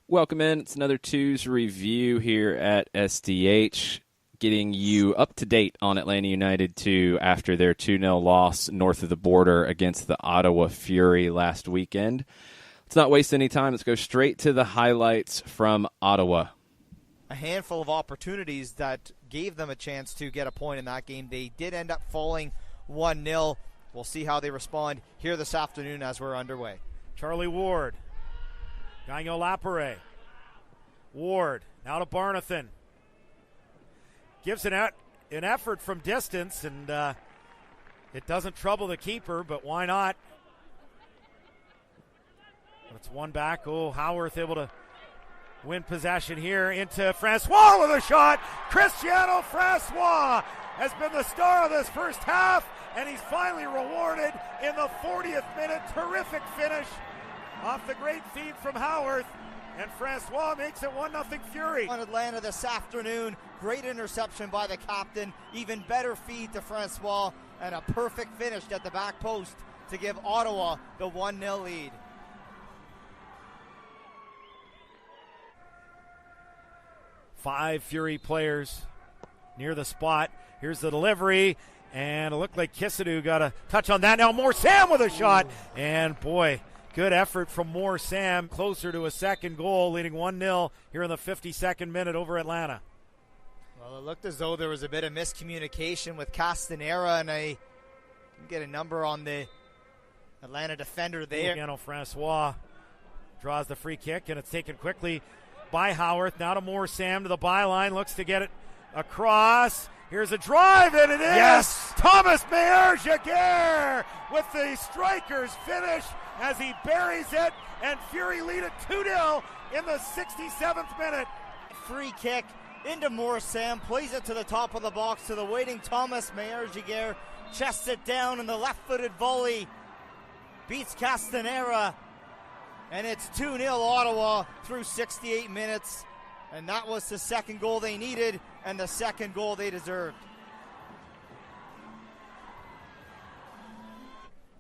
Welcome in. It's another 2's review here at SDH, getting you up to date on Atlanta United 2 after their 2-0 loss north of the border against the Ottawa Fury last weekend. Let's not waste any time. Let's go straight to the highlights from Ottawa. A handful of opportunities that gave them a chance to get a point in that game. They did end up falling 1-0. We'll see how they respond here this afternoon as we're underway. Charlie Ward. Gagnon Lapare. Ward. Now to Barnathan. Gives an effort from distance, and it doesn't trouble the keeper, but why not? But it's one back. Oh, Howarth able to win possession here into Francois with a shot. Cristiano Francois has been the star of this first half, and he's finally rewarded in the 40th minute. Terrific finish off the great feed from Howarth, and Francois makes it 1-0 Fury. On Atlanta this afternoon, great interception by the captain, even better feed to Francois, and a perfect finish at the back post to give Ottawa the 1-0 lead. Five Fury players near the spot. Here's the delivery, and it looked like Kisadu got a touch on that. Now Moore Sam with a shot, and boy, good effort from Moore Sam, closer to a second goal, leading 1-0 here in the 52nd minute over Atlanta. Well, it looked as though there was a bit of miscommunication with Castanera, and I didn't get a number on the Atlanta defender there. Cristiano Francois draws the free kick, and it's taken quickly by Howarth. Now to Moore Sam to the byline, looks to get it across. Here's a drive, and it is Yes! Thomas Meyer-Jaguar with the striker's finish as he buries it, and Fury lead it 2-0 in the 67th minute. Free kick into Moore Sam, plays it to the top of the box to the waiting Thomas Meyer-Jaguar, chests it down, and the left-footed volley beats Castanera, and it's 2-0 Ottawa through 68 minutes, and that was the second goal they needed and the second goal they deserved.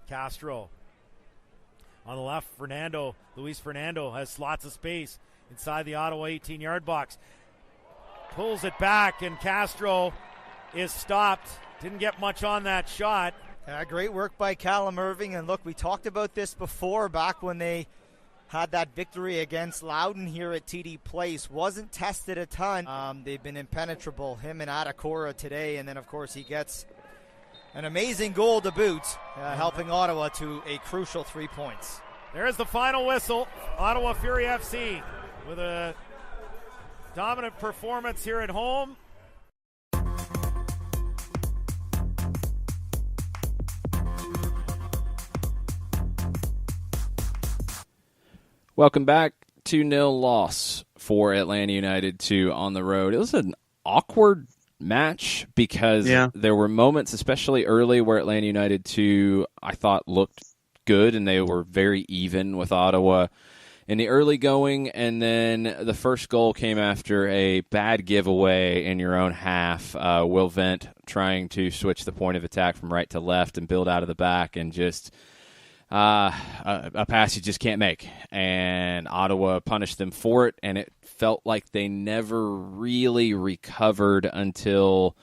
Castro on the left. Luis Fernando has lots of space inside the Ottawa 18-yard box. Pulls it back, and Castro is stopped. Didn't get much on that shot. Great work by Callum Irving, and look, we talked about this before back when they had that victory against Loudon here at TD Place. Wasn't tested a ton. They've been impenetrable, him and Adekora today, and then of course he gets an amazing goal to boot, helping Ottawa to a crucial 3 points. There's the final whistle. Ottawa Fury FC with a dominant performance here at home. Welcome back. 2-0 loss for Atlanta United 2 on the road. It was an awkward match because there were moments, especially early, where Atlanta United 2, I thought, looked good, and they were very even with Ottawa in the early going, and then the first goal came after a bad giveaway in your own half. Will Vent trying to switch the point of attack from right to left and build out of the back, and just a pass you just can't make. And Ottawa punished them for it, and it felt like they never really recovered until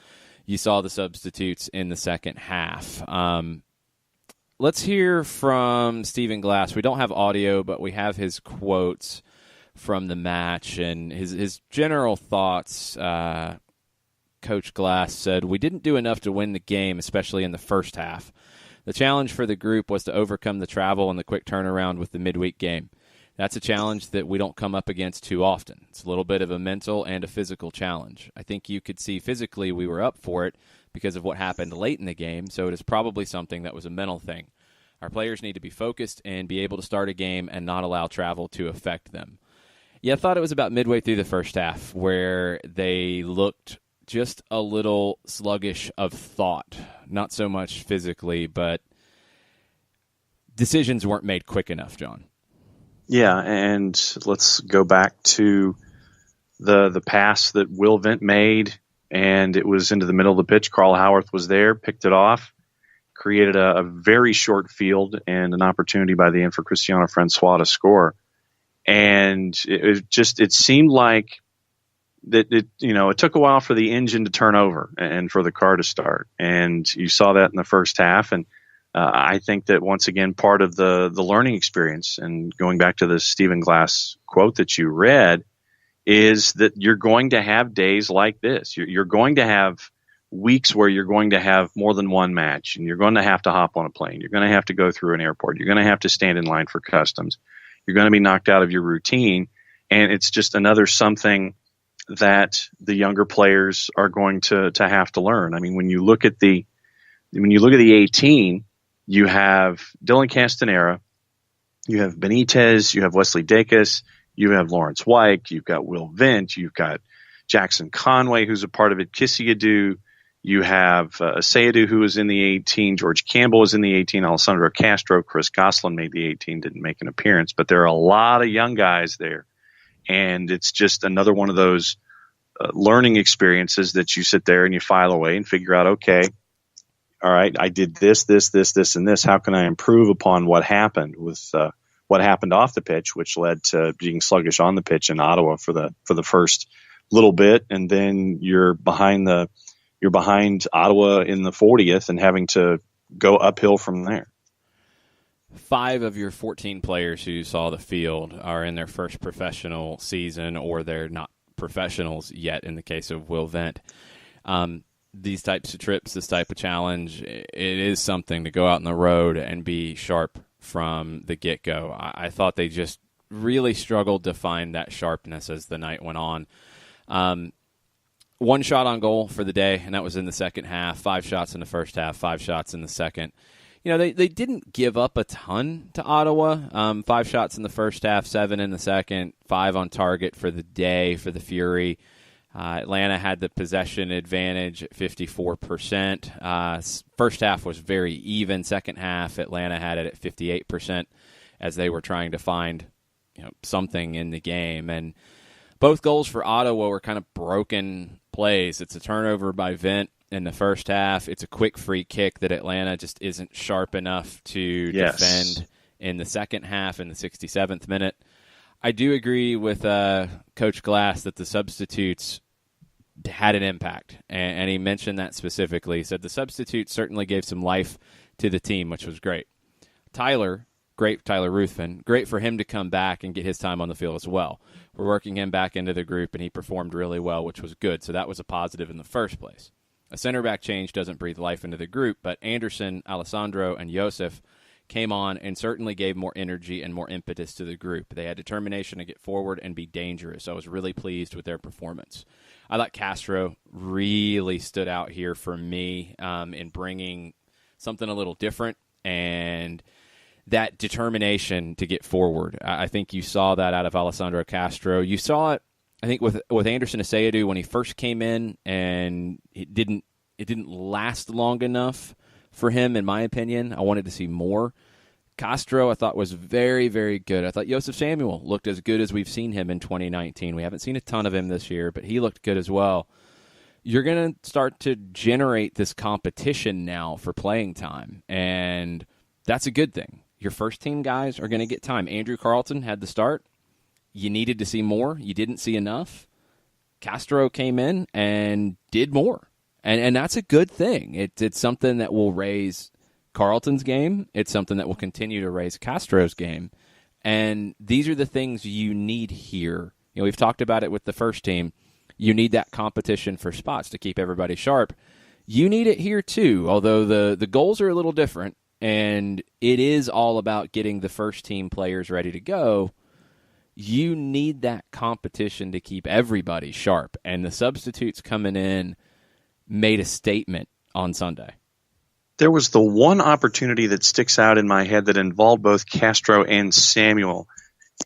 you saw the substitutes in the second half. Let's hear from Stephen Glass. We don't have audio, but we have his quotes from the match and his general thoughts. Coach Glass said, "We didn't do enough to win the game, especially in the first half. The challenge for the group was to overcome the travel and the quick turnaround with the midweek game. That's a challenge that we don't come up against too often. It's a little bit of a mental and a physical challenge. I think you could see physically we were up for it because of what happened late in the game, so it is probably something that was a mental thing. Our players need to be focused and be able to start a game and not allow travel to affect them." Yeah, I thought it was about midway through the first half where they looked just a little sluggish of thought. Not so much physically, but decisions weren't made quick enough, John. Yeah, and let's go back to the pass that Will Vent made, and it was into the middle of the pitch. Carl Howarth was there, picked it off, created a very short field and an opportunity by the end for Cristiano Francois to score. And it seemed like that it took a while for the engine to turn over and for the car to start. And you saw that in the first half. And I think that once again, part of the learning experience, and going back to the Stephen Glass quote that you read, is that you're going to have days like this. You're going to have weeks where you're going to have more than one match, and you're going to have to hop on a plane. You're going to have to go through an airport. You're going to have to stand in line for customs. You're going to be knocked out of your routine. And it's just another something that the younger players are going to have to learn. I mean, when you look at the 18, you have Dylan Castanera, you have Benitez, you have Wesley Dacus, you have Lawrence Weick, you've got Will Vint, you've got Jackson Conway, who's a part of it, Kisiadu, you have Sayadu, who was in the 18, George Campbell was in the 18, Alessandro Castro, Chris Goslin made the 18, didn't make an appearance, but there are a lot of young guys there. And it's just another one of those learning experiences that you sit there and you file away and figure out, okay, all right, I did this, and this. How can I improve upon what happened with what happened off the pitch, which led to being sluggish on the pitch in Ottawa for the first little bit, and then you're behind Ottawa in the 40th and having to go uphill from there. 5 of your 14 players who saw the field are in their first professional season, or they're not professionals yet in the case of Will Vint. These types of trips, this type of challenge, it is something to go out on the road and be sharp from the get-go. I thought they just really struggled to find that sharpness as the night went on. 1 shot on goal for the day, and that was in the second half. 5 shots in the first half, 5 shots in the second. They didn't give up a ton to Ottawa. 5 shots in the first half, 7 in the second, 5 on target for the day for the Fury. Atlanta had the possession advantage at 54%. First half was very even. Second half, Atlanta had it at 58% as they were trying to find something in the game. And both goals for Ottawa were kind of broken plays. It's a turnover by Vint in the first half. It's a quick free kick that Atlanta just isn't sharp enough to defend in the second half in the 67th minute. I do agree with Coach Glass that the substitutes had an impact, and he mentioned that specifically. He said the substitutes certainly gave some life to the team, which was great. Tyler Ruthven, great for him to come back and get his time on the field as well. We're working him back into the group, and he performed really well, which was good, so that was a positive in the first place. A center back change doesn't breathe life into the group, but Anderson, Alessandro, and Josef came on and certainly gave more energy and more impetus to the group. They had determination to get forward and be dangerous. I was really pleased with their performance. I thought Castro really stood out here for me in bringing something a little different and that determination to get forward. I think you saw that out of Alessandro Castro. You saw it, I think, with Anderson Asayadu when he first came in, and it didn't last long enough for him, in my opinion. I wanted to see more. Castro, I thought, was very, very good. I thought Josef Samuel looked as good as we've seen him in 2019. We haven't seen a ton of him this year, but he looked good as well. You're going to start to generate this competition now for playing time, and that's a good thing. Your first-team guys are going to get time. Andrew Carleton had the start. You needed to see more. You didn't see enough. Castro came in and did more. And that's a good thing. It's something that will raise Carleton's game. It's something that will continue to raise Castro's game. And these are the things you need here. We've talked about it with the first team. You need that competition for spots to keep everybody sharp. You need it here too, although the goals are a little different, and it is all about getting the first-team players ready to go. You need that competition to keep everybody sharp. And the substitutes coming in made a statement on Sunday. There was the one opportunity that sticks out in my head that involved both Castro and Samuel.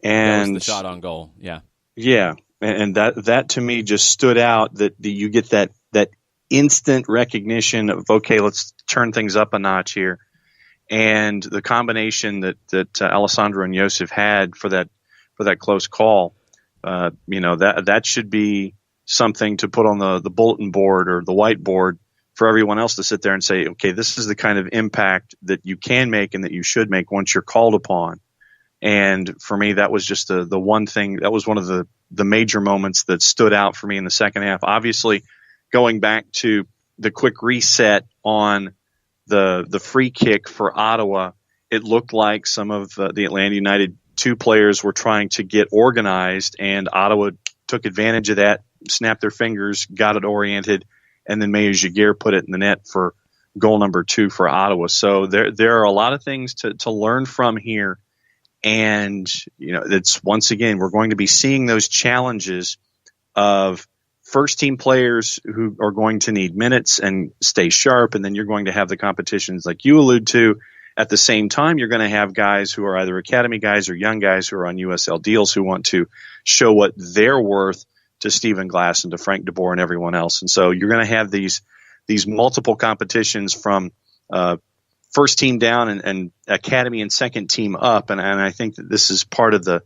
And that was the shot on goal, yeah. Yeah, and that to me just stood out, that you get that instant recognition of, okay, let's turn things up a notch here. And the combination that Alessandro and Josef had for that close call, that should be something to put on the bulletin board or the whiteboard for everyone else to sit there and say, okay, this is the kind of impact that you can make and that you should make once you're called upon And for me, that was just the one thing. That was one of the major moments that stood out for me in the second half. Obviously, going back to the quick reset on the free kick for Ottawa, it looked like some of the Atlanta United 2 players were trying to get organized, and Ottawa took advantage of that, snapped their fingers, got it oriented, and then Meyer Jaguar put it in the net for goal number 2 for Ottawa. So there are a lot of things to learn from here. And, it's once again, we're going to be seeing those challenges of first team players who are going to need minutes and stay sharp. And then you're going to have the competitions like you allude to. At the same time, you're going to have guys who are either academy guys or young guys who are on USL deals who want to show what they're worth to Stephen Glass and to Frank DeBoer and everyone else. And so you're going to have these multiple competitions from first team down and academy and second team up. And I think that this is part of the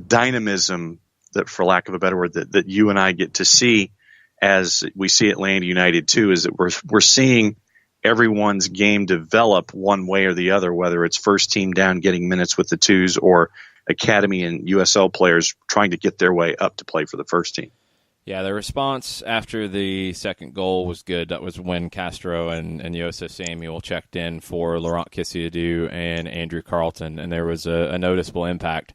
dynamism that, for lack of a better word, that you and I get to see as we see Atlanta United too, is that we're seeing everyone's game develop one way or the other, whether it's first team down getting minutes with the 2's or academy and USL players trying to get their way up to play for the first team. Yeah, the response after the second goal was good. That was when Castro and Josef Samuel checked in for Laurent Kessiadou and Andrew Carlton, and there was a noticeable impact.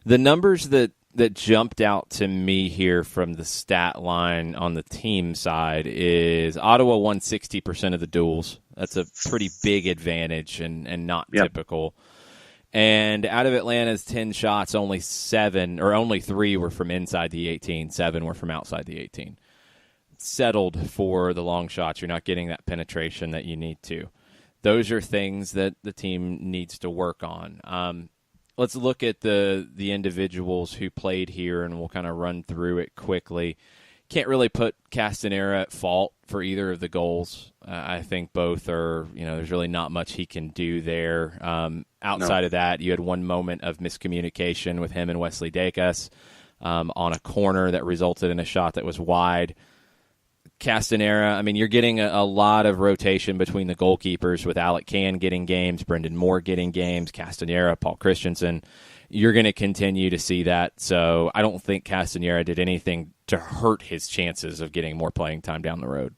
The numbers that jumped out to me here from the stat line on the team side is Ottawa won 60% of the duels. That's a pretty big advantage and not typical. And out of Atlanta's 10 shots, only 3 were from inside the 18. 7 were from outside the 18. Settled for the long shots. You're not getting that penetration that you need to. Those are things that the team needs to work on. Let's look at the individuals who played here, and we'll kind of run through it quickly. Can't really put Castanera at fault for either of the goals. I think both are, there's really not much he can do there. Outside of that, you had one moment of miscommunication with him and Wesley Dacus on a corner that resulted in a shot that was wide. Castanera, you're getting a lot of rotation between the goalkeepers with Alec Can getting games, Brendan Moore getting games, Castanera, Paul Christensen. You're going to continue to see that. So I don't think Castanera did anything to hurt his chances of getting more playing time down the road.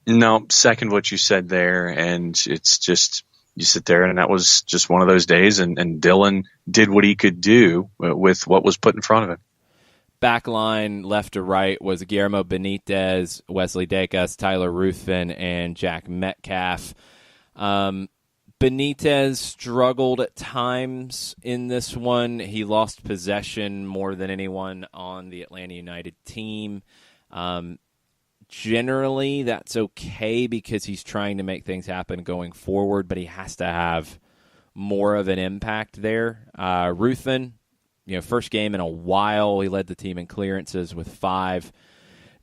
No, second what you said there, and it's just you sit there, and that was just one of those days, and Dylan did what he could do with what was put in front of him. Back line, left to right, was Guillermo Benitez, Wesley Dacus, Tyler Ruthven, and Jack Metcalf. Benitez struggled at times in this one. He lost possession more than anyone on the Atlanta United team. Generally, that's okay because he's trying to make things happen going forward, but he has to have more of an impact there. Ruthven, first game in a while, he led the team in clearances with 5.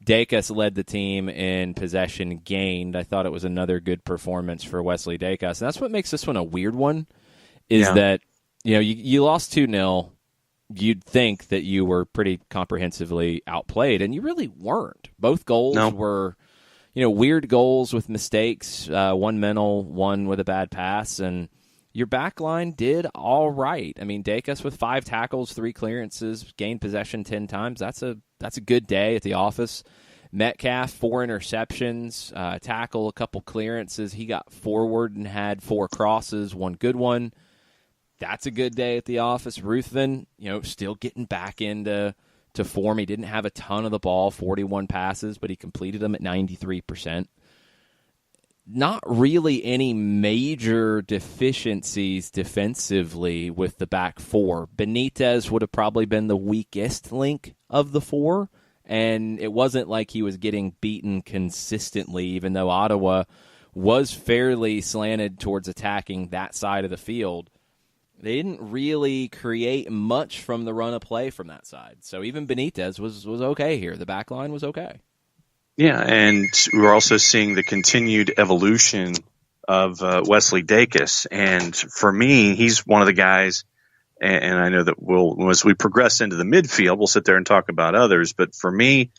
Dacus led the team in possession gained. I thought it was another good performance for Wesley Dacus. And that's what makes this one a weird one, is that you lost 2-0. You'd think that you were pretty comprehensively outplayed, and you really weren't. Both goals were weird goals with mistakes, one mental, one with a bad pass, and your back line did all right. Dacus with 5 tackles, 3 clearances, gained possession 10 times. That's a good day at the office. Metcalf, 4 interceptions, tackle, a couple clearances. He got forward and had 4 crosses, 1 good one. That's a good day at the office. Ruthven, still getting back into form. He didn't have a ton of the ball, 41 passes, but he completed them at 93%. Not really any major deficiencies defensively with the back 4. Benitez would have probably been the weakest link of the 4, and it wasn't like he was getting beaten consistently, even though Ottawa was fairly slanted towards attacking that side of the field. They didn't really create much from the run of play from that side. So even Benitez was okay here. The back line was okay. Yeah, and we're also seeing the continued evolution of Wesley Dacus. And for me, he's one of the guys, and I know that as we progress into the midfield, we'll sit there and talk about others. But for me,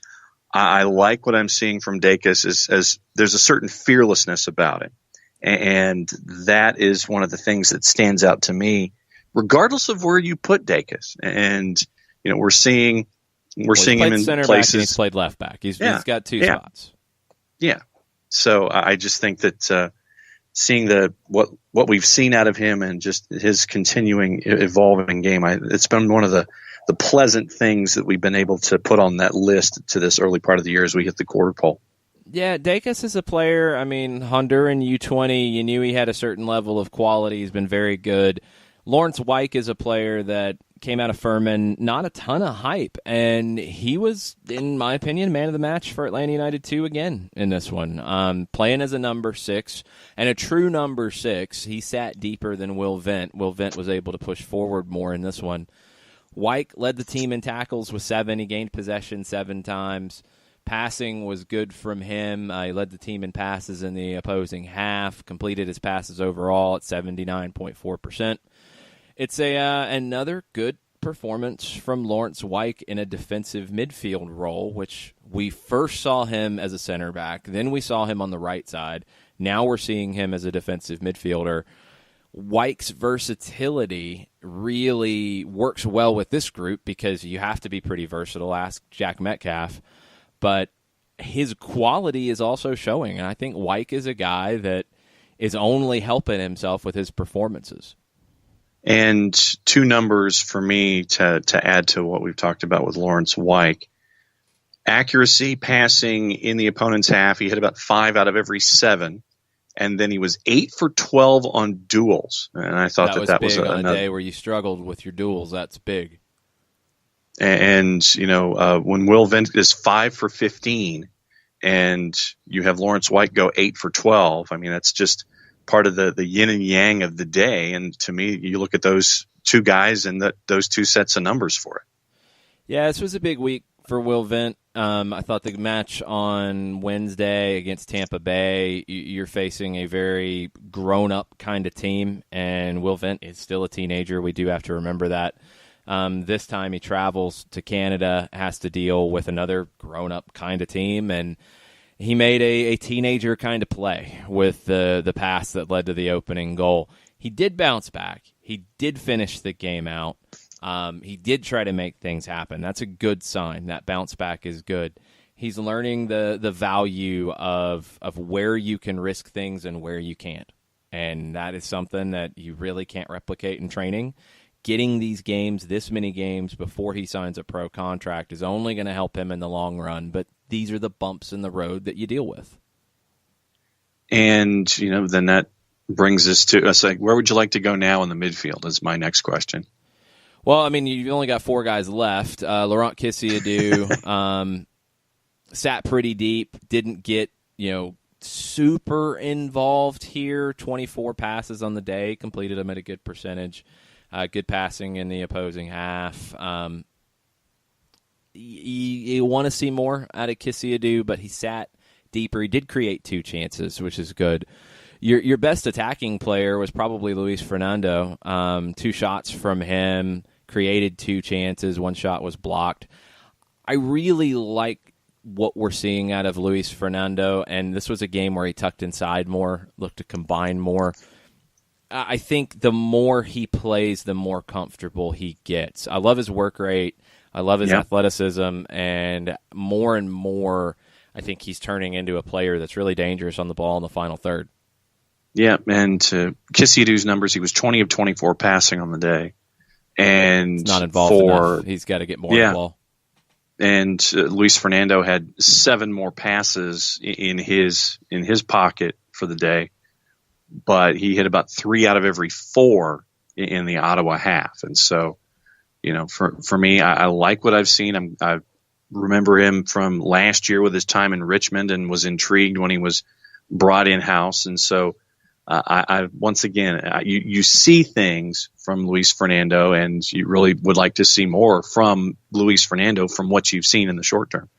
I like what I'm seeing from Dacus as there's a certain fearlessness about him. And that is one of the things that stands out to me regardless of where you put Dacus. And, we're seeing him in center places. Back and he's played left back. He's got two spots. Yeah. So I just think that seeing what we've seen out of him and just his continuing evolving game, it's been one of the pleasant things that we've been able to put on that list to this early part of the year as we hit the quarter pole. Yeah, Dacus is a player. I mean, Honduran U20, you knew he had a certain level of quality. He's been very good. Lawrence Wyke is a player that came out of Furman, not a ton of hype, and he was, in my opinion, man of the match for Atlanta United 2 again in this one. Playing as a number 6, and a true number 6. He sat deeper than Will Vent. Will Vent was able to push forward more in this one. Wyke led the team in tackles with 7. He gained possession 7 times. Passing was good from him. He led the team in passes in the opposing half, completed his passes overall at 79.4%. It's another good performance from Lawrence Wyke in a defensive midfield role, which we first saw him as a center back. Then we saw him on the right side. Now we're seeing him as a defensive midfielder. Wyke's versatility really works well with this group because you have to be pretty versatile. Ask Jack Metcalf. But his quality is also showing, and I think Wyke is a guy that is only helping himself with his performances. And 2 numbers for me to add to what we've talked about with Lawrence Wyke. Accuracy, passing in the opponent's half, he hit about 5 out of every 7. And then he was 8 for 12 on duels. And I thought that was big on a day where you struggled with your duels. That's big. And, when Will Vent is 5 for 15 and you have Lawrence Wyke go 8 for 12, I mean, that's just part of the yin and yang of the day. And to me, you look at those 2 guys and those 2 sets of numbers for it. Yeah, this was a big week for Will Vent. I thought the match on Wednesday against Tampa Bay, you're facing a very grown-up kind of team, and Will Vent is still a teenager. We do have to remember that. This time he travels to Canada, has to deal with another grown-up kind of team, and he made a teenager kind of play with the pass that led to the opening goal. He did bounce back. He did finish the game out. He did try to make things happen. That's a good sign. That bounce back is good. He's learning the value of where you can risk things and where you can't. And that is something that you really can't replicate in training. Getting these games, this many games, before he signs a pro contract is only going to help him in the long run. But these are the bumps in the road that you deal with. And, then that brings us to where would you like to go now in the midfield is my next question. Well, I mean, you've only got 4 guys left. Laurent Kessiedou sat pretty deep, didn't get, super involved here. 24 passes on the day, completed them at a good percentage. Good passing in the opposing half. You want to see more out of Kessiedou, but he sat deeper. He did create 2 chances, which is good. Your best attacking player was probably Luis Fernando. 2 shots from him, created 2 chances. 1 shot was blocked. I really like what we're seeing out of Luis Fernando, and this was a game where he tucked inside more, looked to combine more. I think the more he plays, the more comfortable he gets. I love his work rate. I love his athleticism, and more, I think he's turning into a player that's really dangerous on the ball in the final third. Yeah, and to Kessiedou's numbers, he was 20 of 24 passing on the day. And it's not involved enough. He's got to get more on the ball. And Luis Fernando had 7 more passes in his pocket for the day, but he hit about 3 out of every 4 in the Ottawa half. And so, for me, I like what I've seen. I remember him from last year with his time in Richmond and was intrigued when he was brought in-house. And so I once again, you see things from Luis Fernando, and you really would like to see more from Luis Fernando from what you've seen in the short term.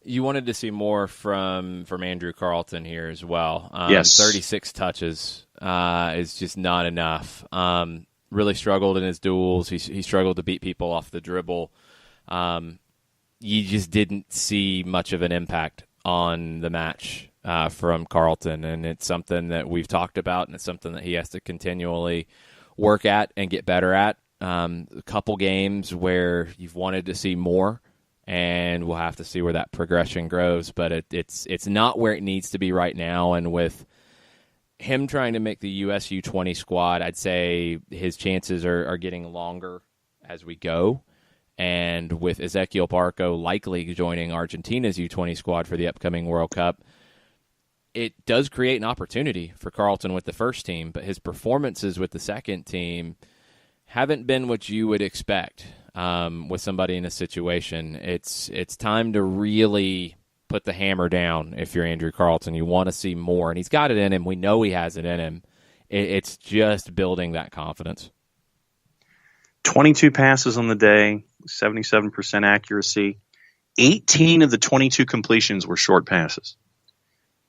You wanted to see more from Andrew Carleton here as well. Yes. 36 touches is just not enough. Really struggled in his duels. He struggled to beat people off the dribble. You just didn't see much of an impact on the match from Carleton, and it's something that we've talked about, and it's something that he has to continually work at and get better at. A couple games where you've wanted to see more, and we'll have to see where that progression grows. But it's not where it needs to be right now. And with him trying to make the US U20 squad, I'd say his chances are getting longer as we go. And with Ezequiel Barco likely joining Argentina's U20 squad for the upcoming World Cup, it does create an opportunity for Carlton with the first team, but his performances with the second team haven't been what you would expect with somebody in a situation. It's time to really put the hammer down if you're Andrew Carlton. You want to see more, and he's got it in him. We know he has it in him. It's just building that confidence. 22 passes on the day, 77% accuracy. 18 of the 22 completions were short passes.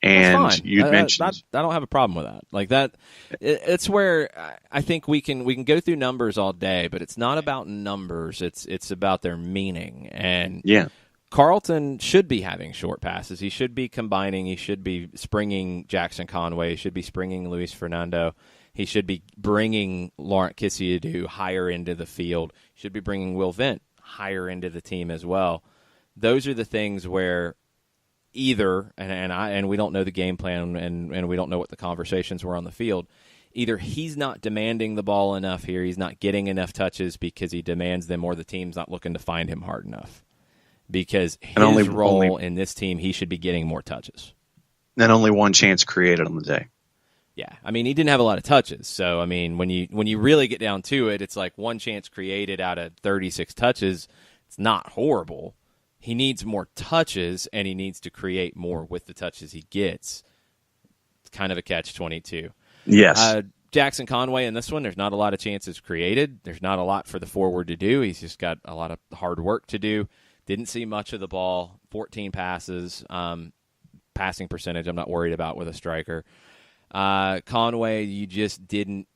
And you mentioned I don't have a problem with that. Like that, it's where I think we can go through numbers all day, but it's not about numbers. It's about their meaning. And Carlton should be having short passes. He should be combining. He should be springing Jackson Conway. He should be springing Luis Fernando. He should be bringing Laurent Kisiadou higher into the field. He should be bringing Will Vent higher into the team as well. Those are the things where either, and we don't know the game plan, and we don't know what the conversations were on the field, either he's not demanding the ball enough here, he's not getting enough touches because he demands them, or the team's not looking to find him hard enough. Because his role in this team, he should be getting more touches. And only one chance created on the day. Yeah, I mean, he didn't have a lot of touches. So, I mean, when you really get down to it, it's like one chance created out of 36 touches. It's not horrible. He needs more touches, and he needs to create more with the touches he gets. It's kind of a catch-22. Yes. Jackson Conway in this one, there's not a lot of chances created. There's not a lot for the forward to do. He's just got a lot of hard work to do. Didn't see much of the ball. 14 passes. Passing percentage I'm not worried about with a striker. Conway, he didn't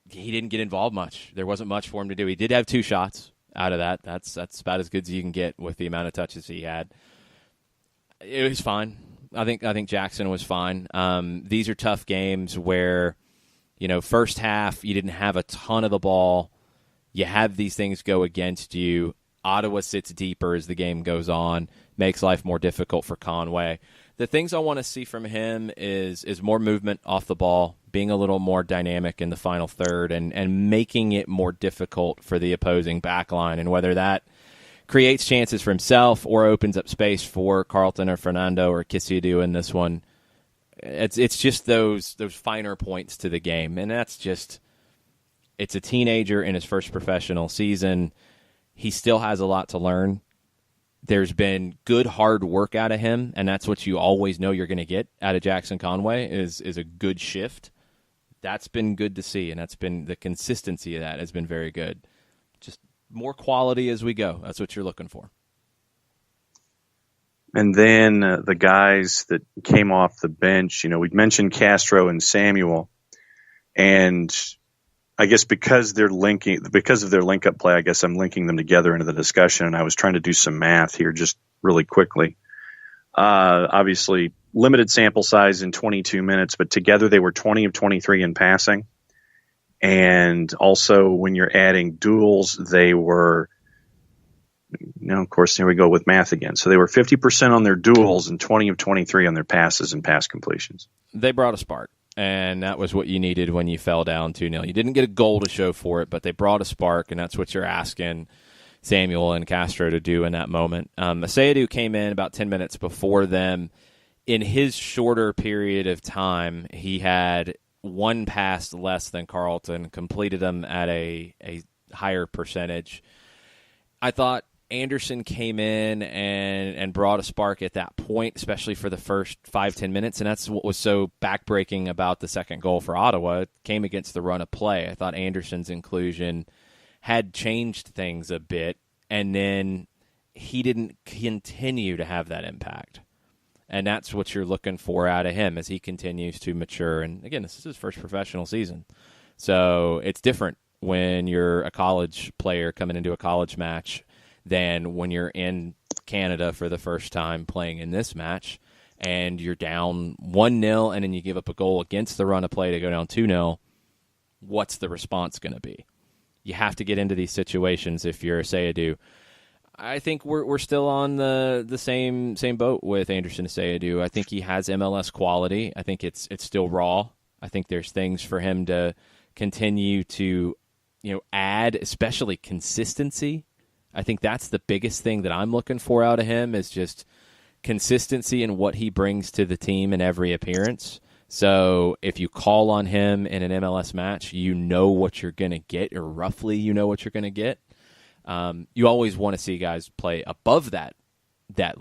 get involved much. There wasn't much for him to do. He did have 2 shots out of that. That's about as good as you can get with the amount of touches he had. It was fine. I think Jackson was fine. These are tough games where, first half you didn't have a ton of the ball. You have these things go against you. Ottawa sits deeper as the game goes on, makes life more difficult for Conway. The things I want to see from him is more movement off the ball, being a little more dynamic in the final third, and making it more difficult for the opposing backline. And whether that creates chances for himself or opens up space for Carlton or Fernando or Kisiadou in this one, it's just those finer points to the game. And that's just, it's a teenager in his first professional season. He still has a lot to learn. There's been good hard work out of him, and that's what you always know you're going to get out of Jackson Conway is a good shift. That's been good to see, and that's been the consistency of that has been very good. Just more quality as we go. That's what you're looking for. And then the guys that came off the bench, we'd mentioned Castro and Samuel, and I guess because of their link-up play, I guess I'm linking them together into the discussion, and I was trying to do some math here just really quickly. Obviously, limited sample size in 22 minutes, but together they were 20 of 23 in passing. And also, when you're adding duels, they were, of course, here we go with math again. So they were 50% on their duels and 20 of 23 on their passes and pass completions. They brought a spark. And that was what you needed when you fell down 2-0. You didn't get a goal to show for it, but they brought a spark, and that's what you're asking Samuel and Castro to do in that moment. Kisiadou came in about 10 minutes before them. In his shorter period of time, he had 1 pass less than Carlton, completed them at a higher percentage. I thought Anderson came in and brought a spark at that point, especially for the first 5-10 minutes, and that's what was so backbreaking about the second goal for Ottawa. It came against the run of play. I thought Anderson's inclusion had changed things a bit, and then he didn't continue to have that impact. And that's what you're looking for out of him as he continues to mature. And again, this is his first professional season. So it's different when you're a college player coming into a college match than when you're in Canada for the first time playing in this match and you're down 1-0 and then you give up a goal against the run of play to go down 2-0. what's the response going to be? You have to get into these situations if you're a Sayadu. I think we're still on the same boat with Anderson Sayadu. I think he has MLS quality. I think it's still raw. I think there's things for him to continue to add, especially consistency. I think that's the biggest thing that I'm looking for out of him is just consistency in what he brings to the team in every appearance. So if you call on him in an MLS match, you know what you're going to get, or roughly you know what you're going to get. You always want to see guys play above that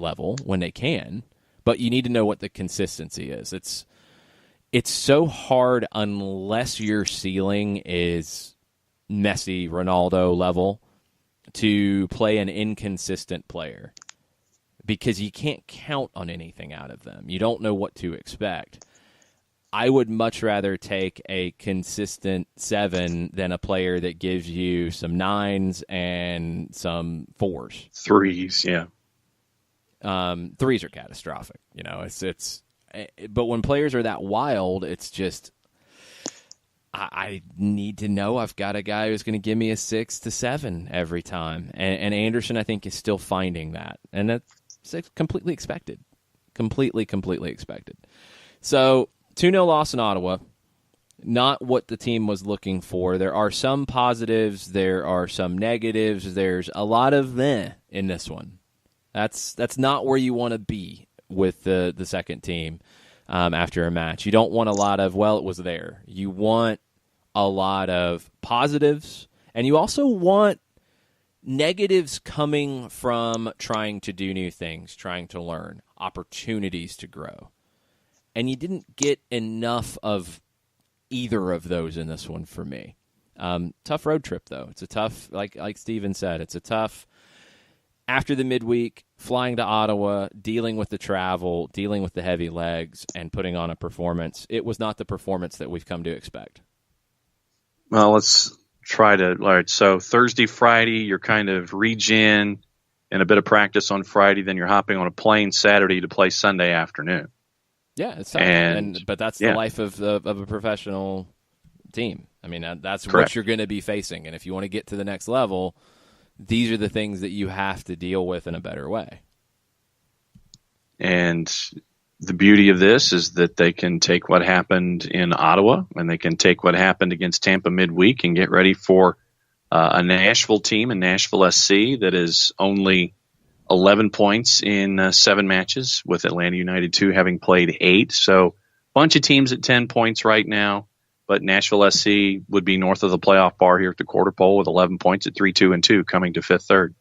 level when they can, but you need to know what the consistency is. It's so hard unless your ceiling is Messi, Ronaldo level to play an inconsistent player because you can't count on anything out of them. You don't know what to expect. I would much rather take a consistent 7 than a player that gives you some 9s and some 4s. 3s, yeah. 3s are catastrophic. But when players are that wild, it's just I need to know I've got a guy who's going to give me a 6 to 7 every time. And Anderson, I think, is still finding that. And that's completely expected. Completely expected. So 2-0 loss in Ottawa, not what the team was looking for. There are some positives. There are some negatives. There's a lot of in this one. That's not where you want to be with the second team after a match. You don't want a lot of, well, it was there. You want a lot of positives, and you also want negatives coming from trying to do new things, trying to learn, opportunities to grow. And you didn't get enough of either of those in this one for me. Tough road trip, though. It's a tough, like Steven said, it's a tough, after the midweek, flying to Ottawa, dealing with the travel, dealing with the heavy legs, and putting on a performance. It was not the performance that we've come to expect. Well, let's try to, all right, so Thursday, Friday, you're kind of regen and a bit of practice on Friday, then you're hopping on a plane Saturday to play Sunday afternoon. Yeah, it's tough. But that's the life of a professional team. I mean, that's Correct. What you're going to be facing. And if you want to get to the next level, these are the things that you have to deal with in a better way. And the beauty of this is that they can take what happened in Ottawa and they can take what happened against Tampa midweek and get ready for a Nashville team, a Nashville SC, that is only 11 points in 7 matches, with Atlanta United 2 having played 8. So bunch of teams at 10 points right now, but Nashville SC would be north of the playoff bar here at the quarter pole with 11 points at 3-2-2 coming to 5th, 3rd.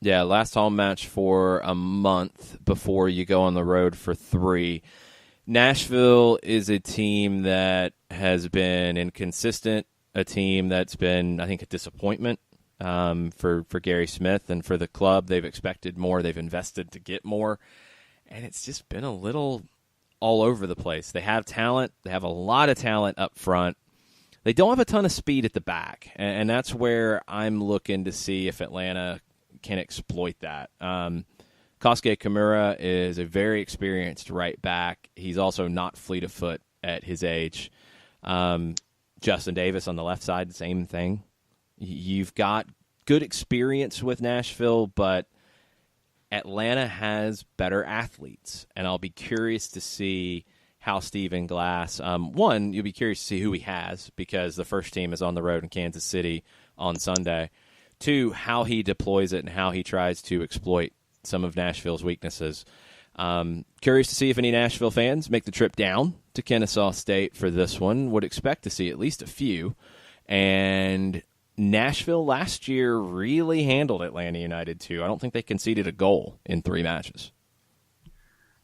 Yeah, last home match for a month before you go on the road for 3. Nashville is a team that has been inconsistent, a team that's been, I think, a disappointment for Gary Smith and for the club. They've expected more. They've invested to get more. And it's just been a little all over the place. They have talent. They have a lot of talent up front. They don't have a ton of speed at the back. And that's where I'm looking to see if Atlanta can exploit that. Kosuke Kimura is a very experienced right back. He's also not fleet of foot at his age. Justin Davis on the left side, same thing. You've got good experience with Nashville, but Atlanta has better athletes, and I'll be curious to see how Stephen Glass, one, you'll be curious to see who he has, because the first team is on the road in Kansas City on Sunday. 2, how he deploys it and how he tries to exploit some of Nashville's weaknesses. Curious to see if any Nashville fans make the trip down to Kennesaw State for this one. Would expect to see at least a few. And Nashville last year really handled Atlanta United too. I don't think they conceded a goal in 3 matches.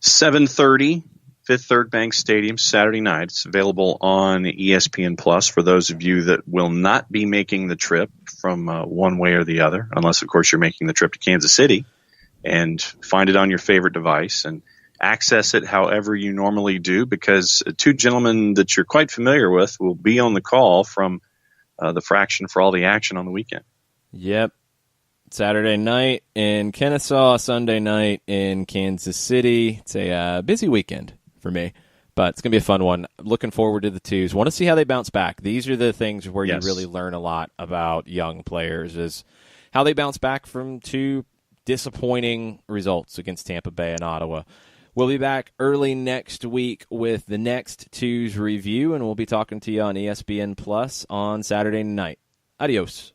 7:30, Fifth Third Bank Stadium, Saturday night. It's available on ESPN Plus for those of you that will not be making the trip from one way or the other, unless, of course, you're making the trip to Kansas City, and find it on your favorite device and access it however you normally do, because 2 gentlemen that you're quite familiar with will be on the call from the Fraction for all the action on the weekend. Yep. Saturday night in Kennesaw, Sunday night in Kansas City. It's a busy weekend for me. But it's going to be a fun one. Looking forward to the 2's. Want to see how they bounce back. These are the things where you really learn a lot about young players, is how they bounce back from 2 disappointing results against Tampa Bay and Ottawa. We'll be back early next week with the next 2's review, and we'll be talking to you on ESPN Plus on Saturday night. Adios.